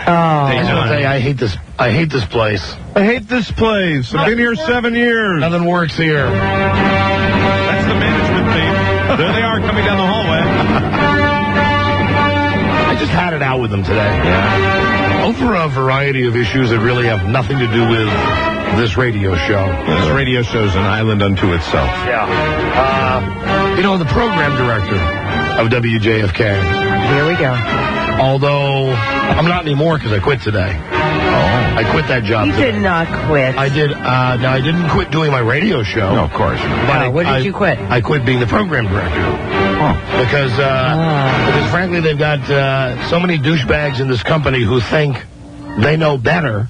I hate this. I hate this place. I hate this place. I've been here 7 years. Nothing works here. That's the management team. There they are coming down the hallway. I just had it out with them today. Yeah. Over a variety of issues that really have nothing to do with this radio show. This radio show's an island unto itself. Yeah. The program director of WJFK. Here we go. Although I'm not anymore because I quit today. Oh. I quit that job. You did not quit. I did. Now, I didn't quit doing my radio show. No, of course. But what did you quit? I quit being the program director. Oh. Because frankly, they've got so many douchebags in this company who think they know better.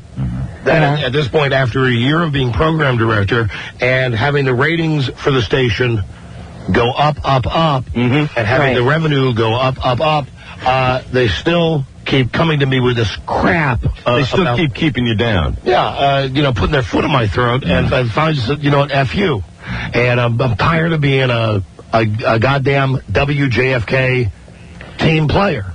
That at this point, after a year of being program director and having the ratings for the station go up, and having the revenue go up, they still keep coming to me with this crap. They still keep keeping you down. Yeah, putting their foot in my throat, and I finally said, F you. And I'm tired of being a goddamn WJFK team player.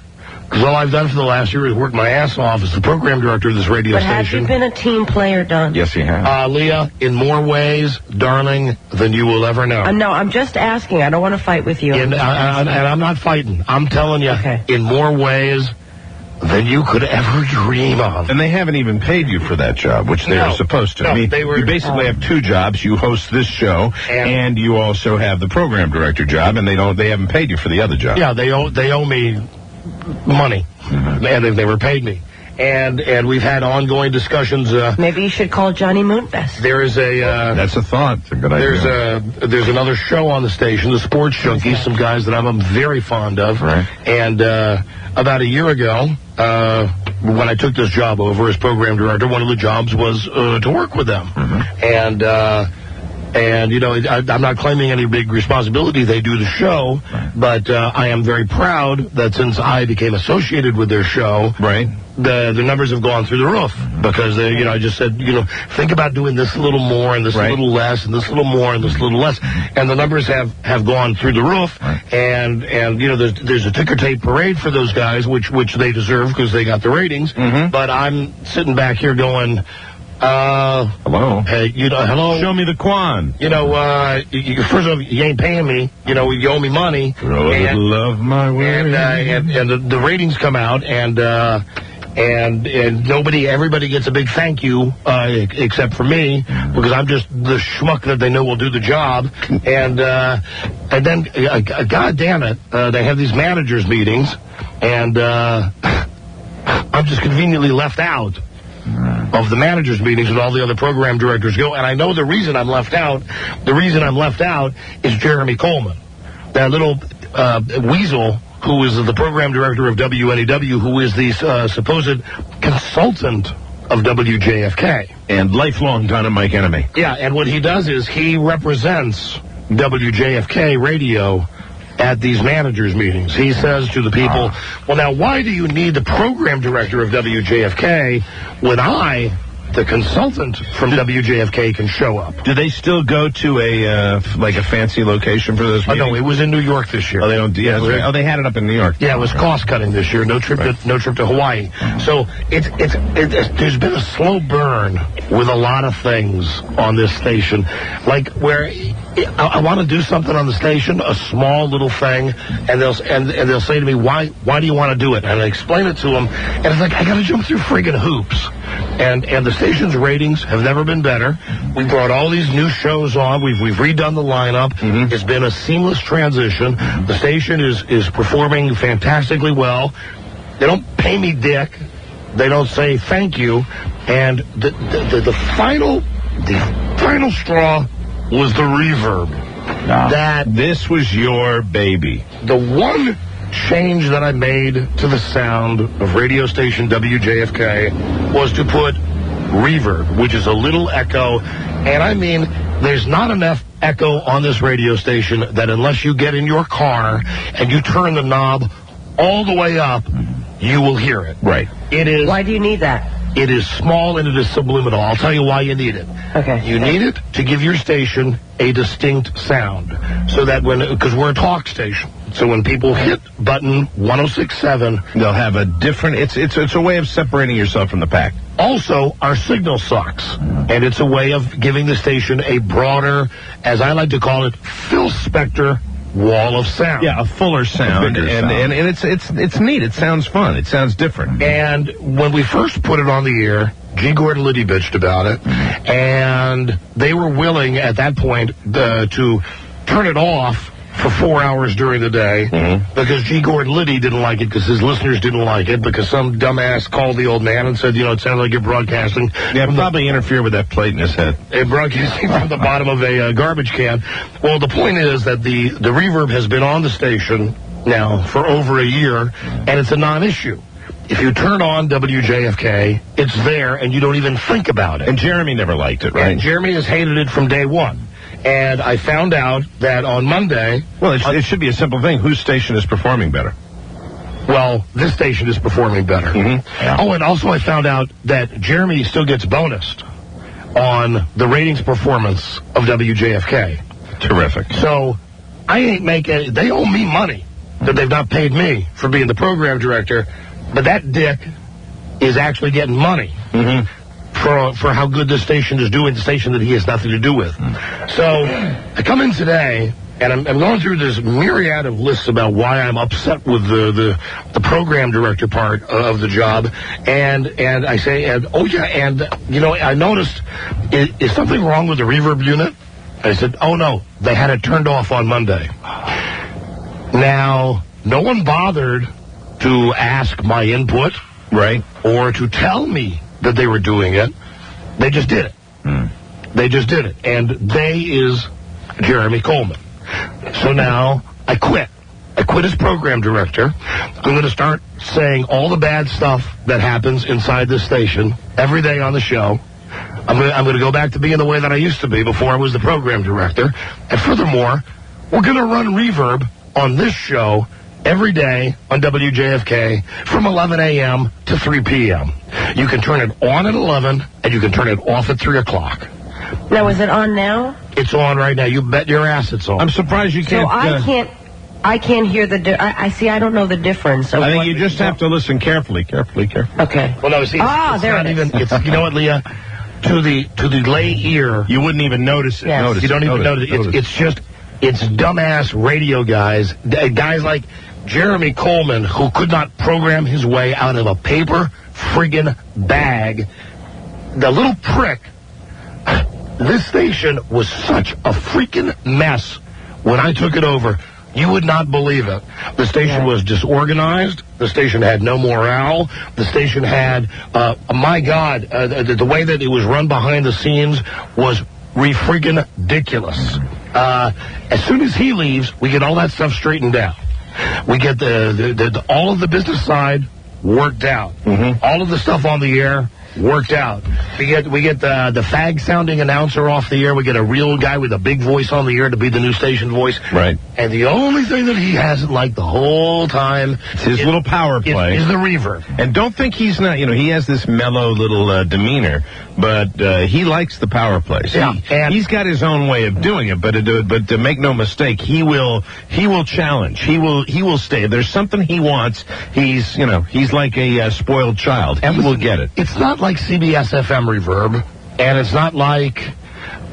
Because all I've done for the last year is work my ass off as the program director of this radio station. But have you been a team player, Don? Yes, you have. Leah, in more ways, darling, than you will ever know. No, I'm just asking. I don't want to fight with you. And I'm not fighting. I'm telling you, in more ways than you could ever dream of. And they haven't even paid you for that job, which they were supposed to. No, you basically have two jobs. You host this show, and you also have the program director job, and they haven't paid you for the other job. Yeah, they owe me money, and they've never paid me. And we've had ongoing discussions. Maybe you should call Johnny Moonbest. There is a... that's a thought. It's a good idea. There's another show on the station, the Sports Junkies, some guys that I'm very fond of. Right. And about a year ago, when I took this job over as program director, one of the jobs was to work with them. And I'm not claiming any big responsibility. They do the show, but I am very proud that since I became associated with their show, the numbers have gone through the roof because I just said, think about doing this a little more and this a little less and this a little more and this a little less, and the numbers have gone through the roof. And there's a ticker tape parade for those guys, which they deserve because they got the ratings. But I'm sitting back here going, hello. Hey, hello. Show me the Quan. First of all, you ain't paying me. You owe me money. Throw a little love my way. And the ratings come out, and everybody gets a big thank you, except for me, because I'm just the schmuck that they know will do the job. And then, God damn it, they have these managers meetings, and I'm just conveniently left out of the managers meetings and all the other program directors go. And I know the reason I'm left out. The reason I'm left out is Jeremy Coleman, that little weasel who is the program director of WNEW, who is the supposed consultant of WJFK. And lifelong Dynamite enemy. Yeah, and what he does is he represents WJFK radio at these managers meetings. He says to the people, well, now, why do you need the program director of WJFK when I, the consultant from WJFK, can show up? Do they still go to a fancy location for this meeting? No, it was in New York this year. Oh, they don't. Yeah, oh, they had it up in New York. Yeah, it was cost cutting this year. No trip to Hawaii. So there's been a slow burn with a lot of things on this station, like where I want to do something on the station, a small little thing, and they'll say to me, why do you want to do it? And I explain it to them, and it's like I got to jump through friggin' hoops. And the station's ratings have never been better. We brought all these new shows on. We've redone the lineup. It's been a seamless transition. The station is performing fantastically well. They don't pay me dick. They don't say thank you. And the final straw was the reverb. That this was your baby. The one change that I made to the sound of radio station WJFK was to put reverb, which is a little echo. And I mean, there's not enough echo on this radio station that unless you get in your car and you turn the knob all the way up, you will hear it. Right. It is. Why do you need that? It is small and it is subliminal. I'll tell you why you need it. Okay. You need it to give your station a distinct sound, so that because we're a talk station. So when people hit button 106.7, they'll have a different. It's a way of separating yourself from the pack. Also, our signal sucks, and it's a way of giving the station a broader, as I like to call it, Phil Spector wall of sound. Yeah, a fuller sound, and it's neat. It sounds fun. It sounds different. And when we first put it on the air, G. Gordon Liddy bitched about it, and they were willing at that point to turn it off for 4 hours during the day because G. Gordon Liddy didn't like it because his listeners didn't like it because some dumbass called the old man and said, it sounded like you're broadcasting. Yeah, probably interfere with that plate in his head. Broadcasting from the bottom of a garbage can. Well, the point is that the reverb has been on the station now for over a year, and it's a non-issue. If you turn on WJFK, it's there, and you don't even think about it. And Jeremy never liked it, right? And Jeremy has hated it from day one. And I found out that on Monday... Well, it should be a simple thing. Whose station is performing better? Well, this station is performing better. Yeah. Oh, and also I found out that Jeremy still gets bonused on the ratings performance of WJFK. Terrific. So I ain't making... They owe me money that they've not paid me for being the program director. But that dick is actually getting money for how good this station is doing, the station that he has nothing to do with. So I come in today, and I'm going through this myriad of lists about why I'm upset with the program director part of the job. And I say, I noticed, is something wrong with the reverb unit? I said, oh, no, they had it turned off on Monday. Now, no one bothered to ask my input, right, or to tell me that they were doing it. They just did it. They just did it. And they is Jeremy Coleman. So now I quit. I quit as program director. I'm going to start saying all the bad stuff that happens inside this station every day on the show. I'm going to go back to being the way that I used to be before I was the program director. And furthermore, we're going to run reverb on this show every day on WJFK from 11 a.m. to 3 p.m. You can turn it on at 11, and you can turn it off at 3 o'clock. Now, is it on now? It's on right now. You bet your ass it's on. I'm surprised you can't... So I can't hear the... I don't know the difference. I think you just have to listen carefully. Okay. Well, no, see, it's there not it even... It's, you know what, Leah? To the lay ear... You wouldn't even notice it. Yes. You don't even notice it. It's just... It's dumbass radio guys. Guys like Jeremy Coleman, who could not program his way out of a paper friggin' bag. The little prick. This station was such a freaking mess when I took it over. You would not believe it. The station was disorganized. The station had no morale. The station had, my God, the way that it was run behind the scenes was freaking ridiculous. As soon as he leaves, we get all that stuff straightened out. We get all of the business side worked out. All of the stuff on the air worked out. We get the fag sounding announcer off the air. We get a real guy with a big voice on the air to be the new station voice. Right. And the only thing that he hasn't liked the whole time is his little power play. Is the reverb. And don't think he's not, he has this mellow little demeanor, but he likes the power plays. Yeah. And he's got his own way of doing it, but to make no mistake, he will challenge. He will stay. If there's something he wants, he's like a spoiled child. And he will get it. It's not like CBS FM reverb, and it's not like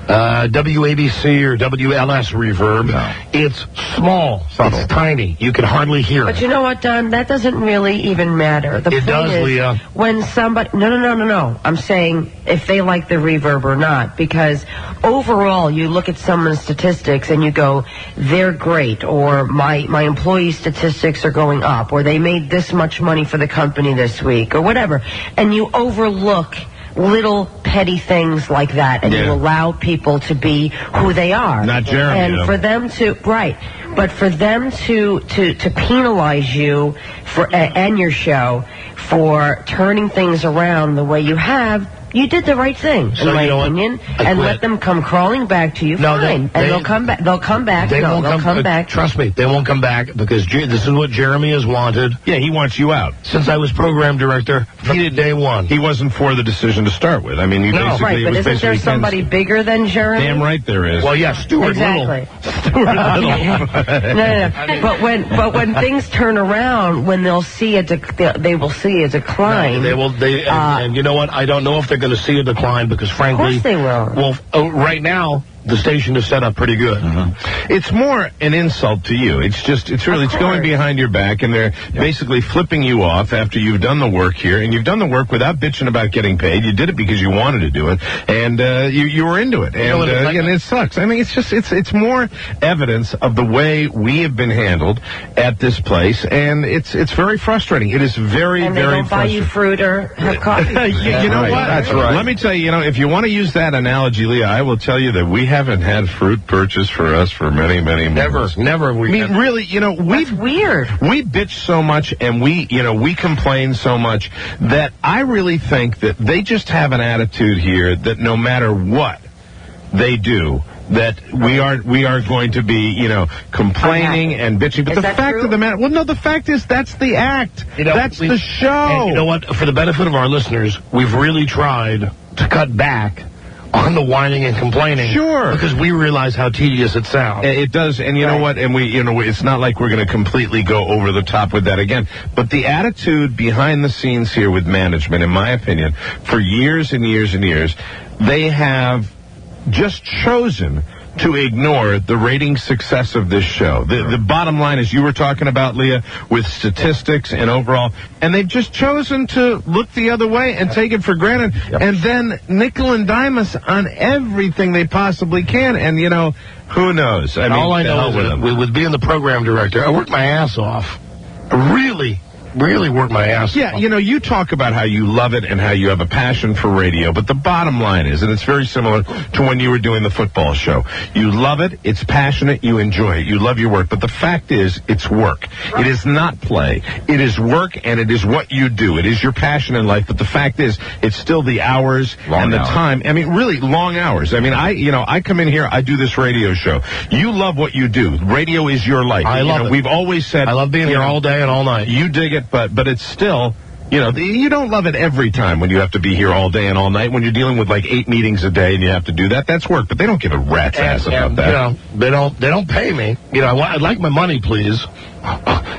WABC or WLS reverb. No. It's small. Subtle. It's tiny. You can hardly hear it. But you know what, Don? That doesn't really even matter. The point does, is, Leah. When somebody... No. I'm saying if they like the reverb or not, because overall, you look at someone's statistics and you go, they're great, or my employee statistics are going up, or they made this much money for the company this week, or whatever, and you overlook little petty things like that, and you allow people to be who they are. Not Jeremy. And for them to but for them to penalize you for and your show for turning things around the way you have, you did the right thing, in my opinion, and let them come crawling back to you. No, fine, and they'll come back. They'll come back. They'll come back. Trust me, they won't come back because this is what Jeremy has wanted. Yeah, he wants you out. Since I was program director from day one. He wasn't for the decision to start with. I mean, right, but isn't there somebody bigger than Jeremy? Damn right there is. Well, yeah, Stuart Little. Stuart Little. No. But when things turn around, when they'll see they will see a decline. No, and you know what? I don't know if they're going to see a decline because, frankly, of course they will. Well, right now the station is set up pretty good. It's more an insult to you. It's going behind your back, and they're basically flipping you off after you've done the work here, and you've done the work without bitching about getting paid. You did it because you wanted to do it, and you were into it, and it sucks. I mean, it's more evidence of the way we have been handled at this place, and it's very frustrating. It is very, and they very don't frustrating. buy you fruit or have coffee. You know what? That's right. Let me tell you, if you want to use that analogy, Leah, I will tell you that we haven't had fruit purchased for us for many, many months. Never. Really, that's weird. We bitch so much and we complain so much that I really think that they just have an attitude here that no matter what they do, that we are going to be, complaining and bitching. But the fact of the matter, the fact is that's the act. That's the show. And you know what? For the benefit of our listeners, we've really tried to cut back on the whining and complaining. Sure. Because we realize how tedious it sounds. It does, and you know what? And it's not like we're going to completely go over the top with that again. But the attitude behind the scenes here with management, in my opinion, for years and years and years, they have just chosen to ignore the rating success of this show. The bottom line is, you were talking about, Leah, with statistics and overall, and they've just chosen to look the other way and take it for granted, and then nickel and dime us on everything they possibly can, and who knows? I mean, all I know is with being the program director, I work my ass off. Really work my ass off. Yeah, you talk about how you love it and how you have a passion for radio, but the bottom line is, and it's very similar to when you were doing the football show, you love it, it's passionate, you enjoy it, you love your work, but the fact is, it's work. It is not play. It is work, and it is what you do. It is your passion in life, but the fact is, it's still the hours and the time. I mean, really, long hours. I mean, I come in here, I do this radio show. You love what you do. Radio is your life. I love it. We've always said, I love being here all day and all night. You dig it. But it's still, you don't love it every time when you have to be here all day and all night. When you're dealing with like 8 meetings a day and you have to do that, that's work. But they don't give a rat's ass about that. They don't pay me. I'd like my money, please.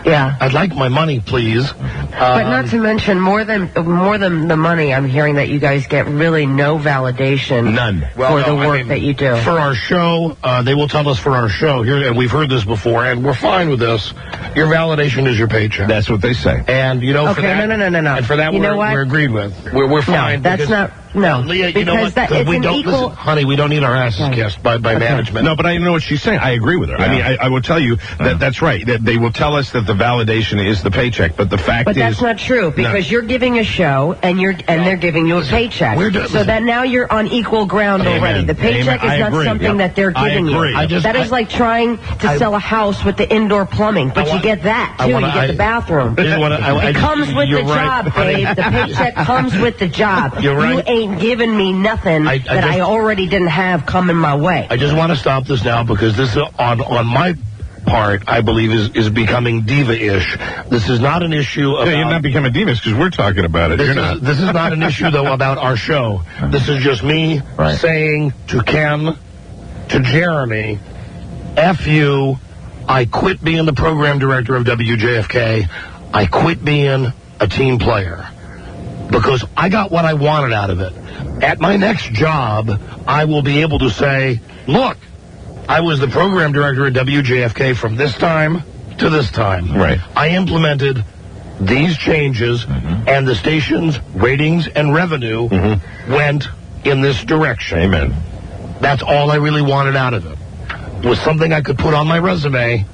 Yeah, I'd like my money, please. But not to mention, more than the money, I'm hearing that you guys get really no validation. None. For the work that you do. For our show, they will tell us for our show here, and we've heard this before, and we're fine with this. Your validation is your paycheck. That's what they say. And for that, no. And for that, we're agreed with. We're fine. No, that's not. No, Leah, you know what? We don't listen, honey. We don't need our asses kissed by management. No, but I know what she's saying. I agree with her. I mean, I will tell you that that's right. That they will tell us that the validation is the paycheck, but the fact is, that's not true, because you're giving a show and they're giving you a paycheck. So that now you're on equal ground already. The paycheck is not something that they're giving you. That is like trying to sell a house with the indoor plumbing, but you get that too. You get the bathroom. It comes with the job, babe. The paycheck comes with the job. You're right. You ain't giving me nothing that I already didn't have coming my way. I just want to stop this now, because this on my part, I believe, is becoming diva-ish. This is not an issue about... you're not becoming diva because we're talking about it. This is not an issue, though, about our show. This is just me saying to Ken, to Jeremy, F you, I quit being the program director of WJFK. I quit being a team player. Because I got what I wanted out of it. At my next job, I will be able to say, look, I was the program director at WJFK from this time to this time. Right. I implemented these changes, and the station's ratings and revenue went in this direction. Amen. That's all I really wanted out of it. Was something I could put on my resume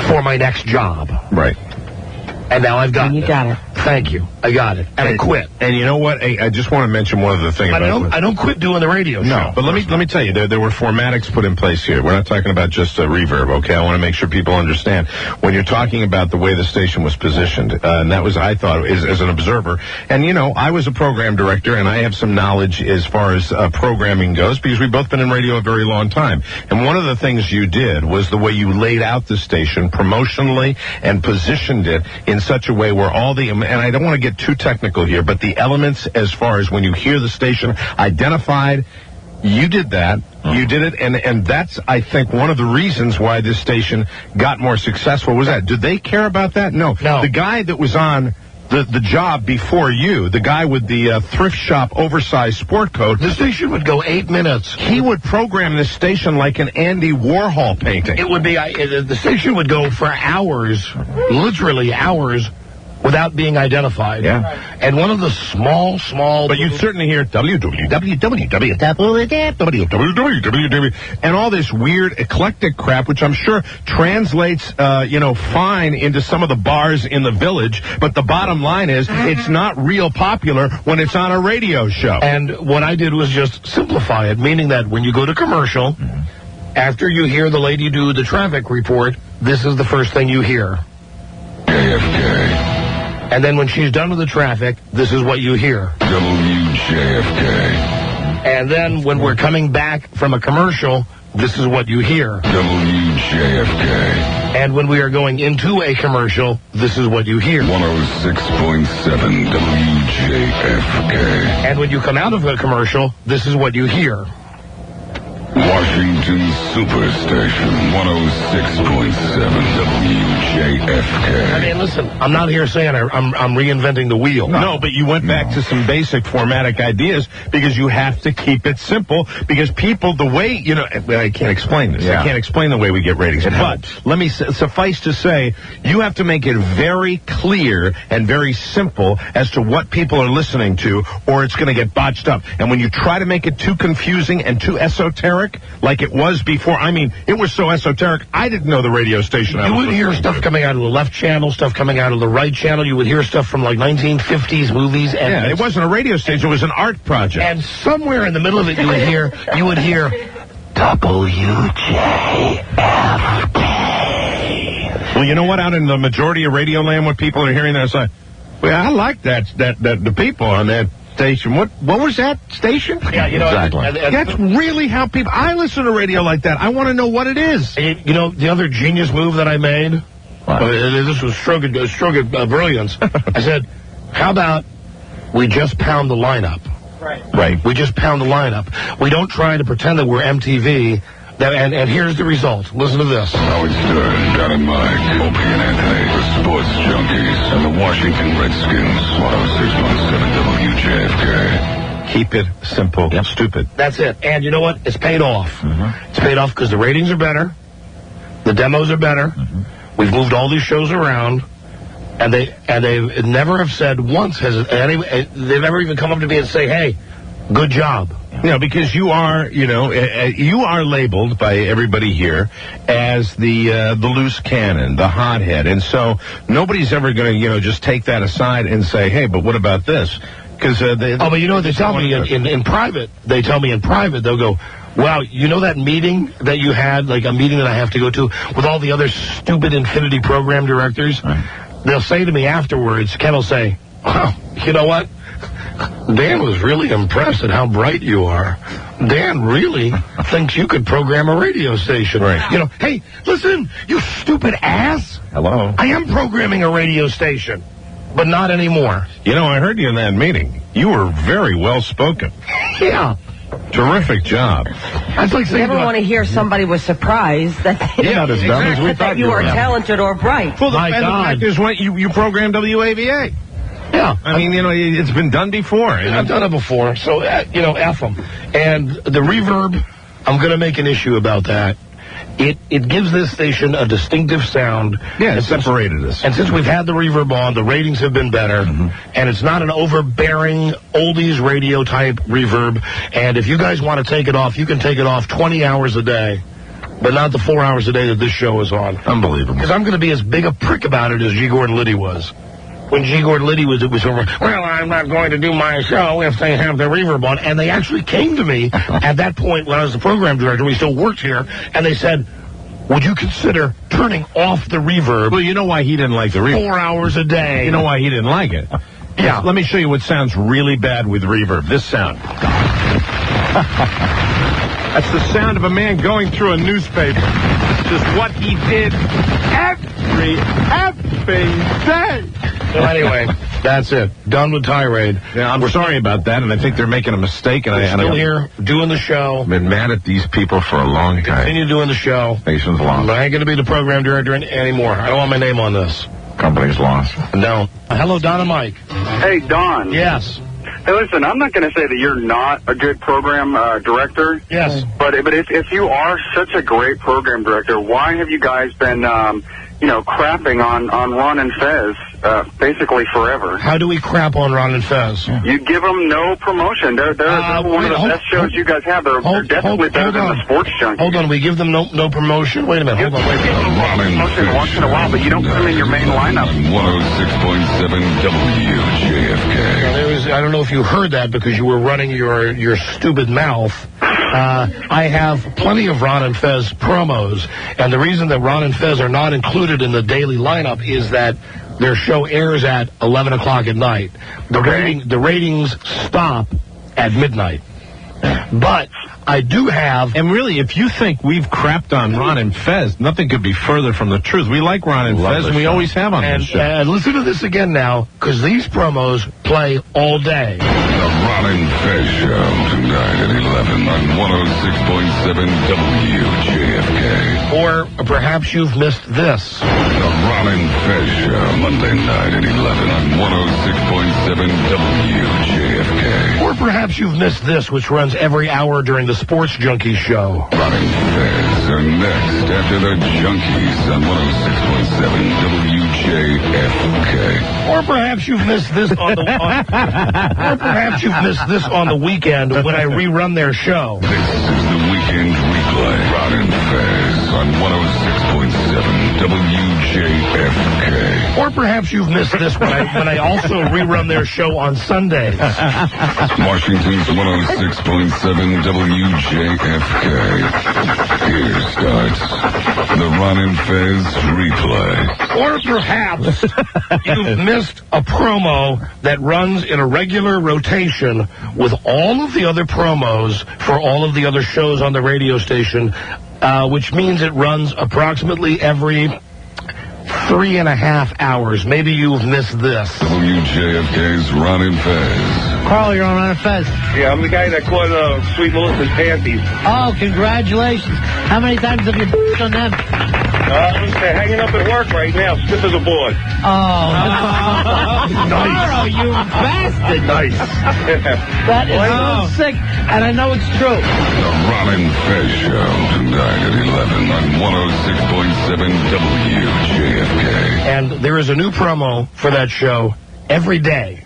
for my next job. Right. And now I've got it. You got it. Thank you. I got it. And I quit. And you know what? I just want to mention one other thing. I don't quit doing the radio show. No, but let me tell you, there were formatics put in place here. We're not talking about just a reverb, okay? I want to make sure people understand. When you're talking about the way the station was positioned, and that was, I thought, as an observer, and, you know, I was a program director, and I have some knowledge as far as programming goes, because we've both been in radio a very long time. And one of the things you did was the way you laid out the station promotionally and positioned it in such a way where all the, and I don't want to get too technical here, but the elements as far as when you hear the station identified, you did that. You did it, and that's, I think, one of the reasons why this station got more successful was that. Did they care about that? No. The guy that was on the job before you, the guy with the thrift shop oversized sport coat, the station would go 8 minutes. He would program this station like an Andy Warhol painting. It would be, the station would go for hours, literally hours, without being identified. Yeah. And one of the small... But you'd certainly hear www, and all this weird eclectic crap, which I'm sure translates, fine into some of the bars in the village. But the bottom line is, it's not real popular when it's on a radio show. And what I did was just simplify it, meaning that when you go to commercial, after you hear the lady do the traffic report, this is the first thing you hear. JFK. And then when she's done with the traffic, this is what you hear. WJFK. And then when we're coming back from a commercial, this is what you hear. WJFK. And when we are going into a commercial, this is what you hear. 106.7 WJFK. And when you come out of a commercial, this is what you hear. Washington Superstation, 106.7 WJFK. I mean, listen, I'm not here saying I'm reinventing the wheel. No, but you went back to some basic formatic ideas because you have to keep it simple because people, the way, I can't explain this. Yeah. I can't explain the way we get ratings. But let me suffice to say, you have to make it very clear and very simple as to what people are listening to or it's going to get botched up. And when you try to make it too confusing and too esoteric, like it was before. I mean, it was so esoteric, I didn't know the radio station. You would hear stuff coming out of the left channel, stuff coming out of the right channel. You would hear stuff from like 1950s movies. And yeah, it wasn't a radio station. It was an art project. And somewhere in the middle of it, you would hear WJFK. Well, you know what? Out in the majority of radio land, what people are hearing, they're like, well, I like that the people on that station. What was that station? Yeah, exactly. That's really how people. I listen to radio like that. I want to know what it is. The other genius move that I made. This was stroke of brilliance. I said, "How about we just pound the lineup?" Right. We just pound the lineup. We don't try to pretend that we're MTV. And here's the result. Listen to this. Howard Stern, Don and Mike, Opie and Anthony, the Sports Junkies, and the Washington Redskins. 106.7 WJFK. Keep it simple, stupid. That's it. And you know what? It's paid off. It's paid off because the ratings are better. The demos are better. We've moved all these shows around. And they never have said once, they've never even come up to me and say, hey, good job. Because you are labeled by everybody here as the loose cannon, the hothead, and so nobody's ever going to just take that aside and say, hey, but what about this? Because but they tell me in private. They tell me in private. They'll go, wow, that meeting that you had, like a meeting that I have to go to with all the other stupid Infinity program directors. Right. They'll say to me afterwards, Ken will say, wow, you know what? Dan was really impressed at how bright you are. Dan really thinks you could program a radio station. Right. Hey, listen, you stupid ass. Hello. I am programming a radio station, but not anymore. I heard you in that meeting. You were very well spoken. Yeah. Terrific job. That's like saying, you never want to hear somebody was surprised that that you are talented or bright. Well, the fact is, you programmed WAVA. Yeah. I mean, it's been done before. I've done it before, so, F them. And the reverb, I'm going to make an issue about that. It gives this station a distinctive sound. Yeah, it separated us. And since we've had the reverb on, the ratings have been better. And it's not an overbearing, oldies radio type reverb. And if you guys want to take it off, you can take it off 20 hours a day. But not the 4 hours a day that this show is on. Unbelievable. Because I'm going to be as big a prick about it as G. Gordon Liddy was. when G. Gord Liddy was over, well, I'm not going to do my show if they have the reverb on. And they actually came to me at that point when I was the program director. We still worked here. And they said, would you consider turning off the reverb? Well, you know why he didn't like the reverb? 4 hours a day. You know why he didn't like it? Yeah. Let me show you what sounds really bad with reverb. This sound. That's the sound of a man going through a newspaper. Just what he did every day. So anyway, that's it. Done with tirade. Yeah, I'm sorry about that, and I think they're making a mistake. And We're still here doing the show. I've been mad at these people for a long time. Continue doing the show. Nation's lost. I ain't going to be the program director anymore. I don't want my name on this. Company's lost. No. Hello, Don and Mike. Hey, Don. Yes. Hey, listen, I'm not going to say that you're not a good program director. Yes. But if you are such a great program director, why have you guys been, crapping on Ron and Fez basically forever? How do we crap on Ron and Fez? You give them no promotion. They're one of the best shows you guys have. They're definitely better than the Sports Junkies. Hold on. We give them no promotion? Wait a minute. Hold on. Wait a minute. Ron and Promotion Fez once in a while, but you don't put them in your main lineup. 106.7 WJFK. I don't know if you heard that because you were running your stupid mouth. I have plenty of Ron and Fez promos, and the reason that Ron and Fez are not included in the daily lineup is that their show airs at 11 o'clock at night. The ratings stop at midnight. But I do have... And really, if you think we've crapped on Ron and Fez, nothing could be further from the truth. We like Ron and Fez, and we always have on this show. And listen to this again now, because these promos play all day. The Ron and Fez Show, tonight at 11 on 106.7 WJFK. Or perhaps you've missed this. The Ron and Fez Show, Monday night at 11 on 106.7 WJFK. Or perhaps you've missed this, which runs every hour during the Sports Junkies show. Ron and Fez are next after the Junkies on 106.7 WJFK. Or perhaps you've missed this on the weekend when I rerun their show. This is the weekend replay. Ron and Fez on 106.7 WJFK. Or perhaps you've missed this when I also rerun their show on Sundays. Washington's 106.7 WJFK. Here starts the Ron and Fez replay. Or perhaps you've missed a promo that runs in a regular rotation with all of the other promos for all of the other shows on the radio station, which means it runs approximately every 3.5 hours. Maybe you've missed this. WJFK's Ron and Fez. Carl, you're on Ron and Fez. Yeah, I'm the guy that caught Sweet Melissa's panties. Oh, congratulations. How many times have you on them? They're hanging up at work right now, stiff as a board. Oh, Nice. Carl, you bastard. Nice. That is so sick, and I know it's true. The Ron and Fez Show, tonight at 11 on 106.7 WJFK. And there is a new promo for that show every day.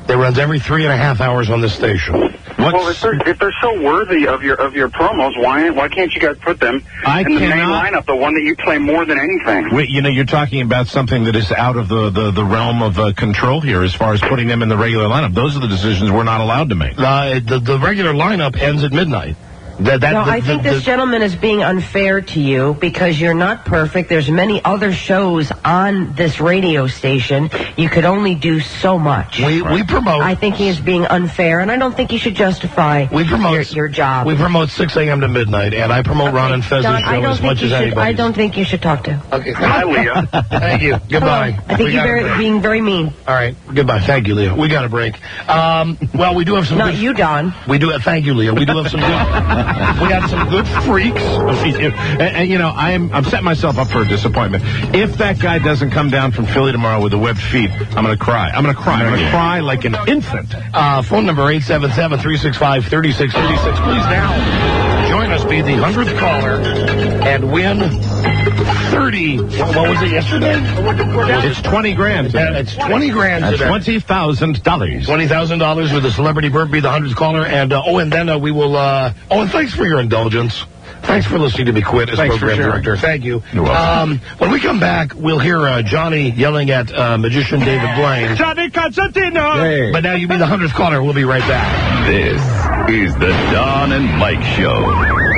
That runs every 3.5 hours on this station. Well, if they're so worthy of your promos, why can't you guys put them in the main lineup, the one that you play more than anything? Wait, you're talking about something that is out of the realm of control here as far as putting them in the regular lineup. Those are the decisions we're not allowed to make. The regular lineup ends at midnight. I think this gentleman is being unfair to you because you're not perfect. There's many other shows on this radio station. You could only do so much. We promote. I think he is being unfair, and I don't think you should justify your job. We promote 6 a.m. to midnight, and I promote Ron and Fez's show as much as anybody. I don't think you should talk to. Okay. Hi, Leah. Thank you. Goodbye. I think you're being very mean. All right. Goodbye. Thank you, Leah. We got a break. Well, we do have some. Not you, Don. We do. Thank you, Leah. We do have some good. We got some good freaks. And I'm setting myself up for a disappointment. If that guy doesn't come down from Philly tomorrow with a webbed feet, I'm going to cry. I'm going to cry like an infant. Phone number 877-365-3636. Please now join us, be the 100th caller, and win 30. What was it yesterday? It's 20 grand. It's 20 grand today. $20,000. $20,000 with a celebrity bird, be the 100th caller, and then we will. And thanks for your indulgence. Thanks for listening to Me Quit as program director. Thank you. You're welcome. When we come back, we'll hear Johnny yelling at magician David Blaine. Johnny Constantino! Hey. But now you be the 100th caller. We'll be right back. This is the Don and Mike Show.